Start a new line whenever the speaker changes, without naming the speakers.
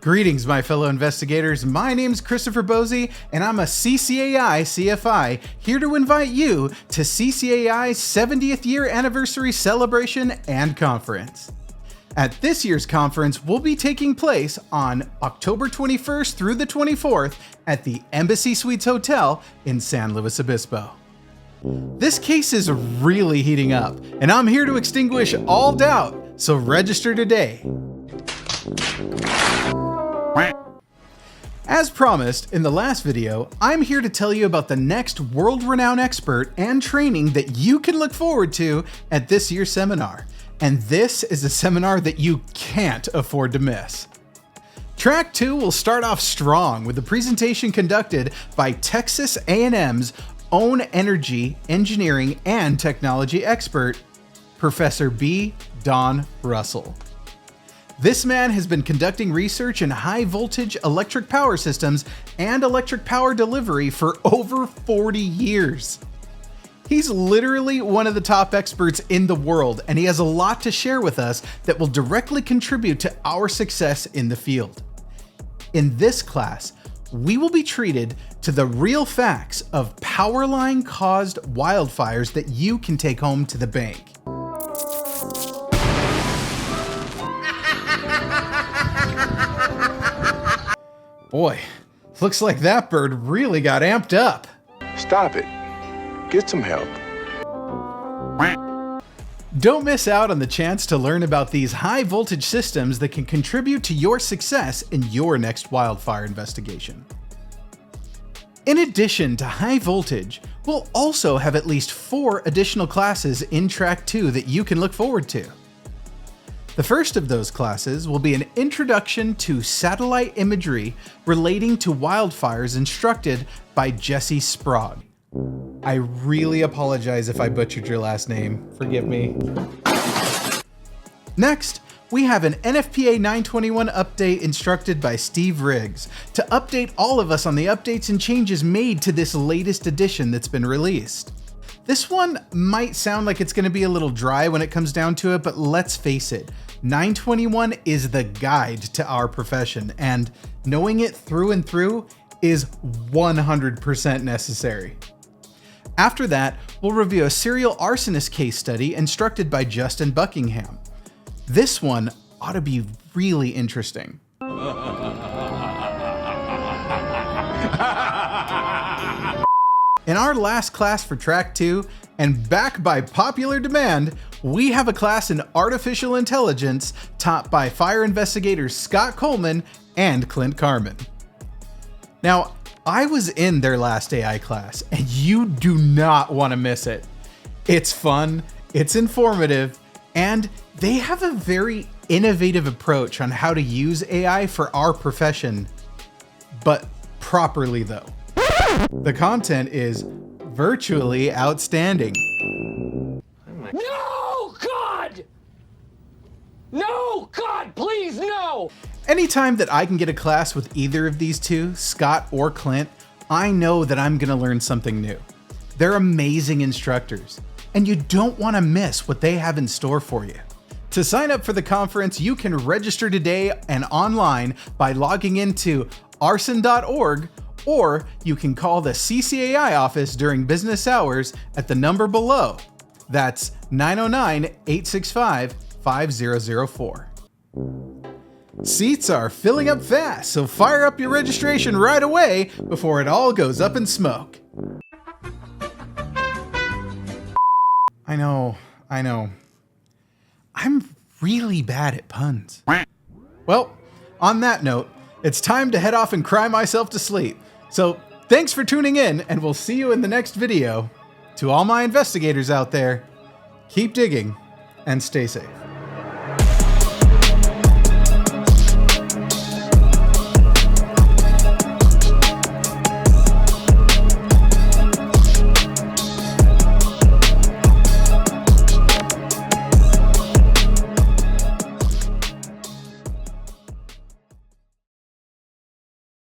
Greetings, my fellow investigators. My name's Christopher Bohse, and I'm a CCAI CFI, here to invite you to CCAI's 70th year anniversary celebration and conference. At this year's conference will be taking place on October 21st through the 24th at the Embassy Suites Hotel in San Louis Obispo. This case is really heating up, and I'm here to extinguish all doubt, so register today. As promised in the last video, I'm here to tell you about the next world-renowned expert and training that you can look forward to at this year's seminar. And this is a seminar that you can't afford to miss. Track 2 will start off strong with a presentation conducted by Texas A&M's own energy, engineering, and technology expert, Professor B. Don Russell. This man has been conducting research in high voltage electric power systems and electric power delivery for over 40 years. He's literally one of the top experts in the world, and he has a lot to share with us that will directly contribute to our success in the field. In this class, we will be treated to the real facts of power line caused wildfires that you can take home to the bank. Boy, looks like that bird really got amped up.
Stop it. Get some help.
Don't miss out on the chance to learn about these high voltage systems that can contribute to your success in your next wildfire investigation. In addition to high voltage, we'll also have at least 4 additional classes in Track 2 that you can look forward to. The first of those classes will be an introduction to satellite imagery relating to wildfires instructed by Jesse Sprague. I really apologize if I butchered your last name. Forgive me. Next, we have an NFPA 921 update instructed by Steve Riggs to update all of us on the updates and changes made to this latest edition that's been released. This one might sound like it's going to be a little dry when it comes down to it, but let's face it, 921 is the guide to our profession, and knowing it through and through is 100% necessary. After that, we'll review a serial arsonist case study instructed by Justin Buckingham. This one ought to be really interesting. In our last class for Track 2, and back by popular demand, we have a class in artificial intelligence taught by fire investigators Scott Coleman and Clint Carmen. Now, I was in their last AI class, and you do not want to miss it. It's fun, it's informative, and they have a very innovative approach on how to use AI for our profession, but properly though. The content is virtually outstanding.
No, God! No, God, please, no!
Anytime that I can get a class with either of these two, Scott or Clint, I know that I'm gonna learn something new. They're amazing instructors, and you don't wanna miss what they have in store for you. To sign up for the conference, you can register today and online by logging into arson.org, or you can call the CCAI office during business hours at the number below. That's 909-865-5004. Seats are filling up fast, so fire up your registration right away before it all goes up in smoke. I know. I'm really bad at puns. Well, on that note, it's time to head off and cry myself to sleep. So thanks for tuning in, and we'll see you in the next video. To all my investigators out there, keep digging and stay safe.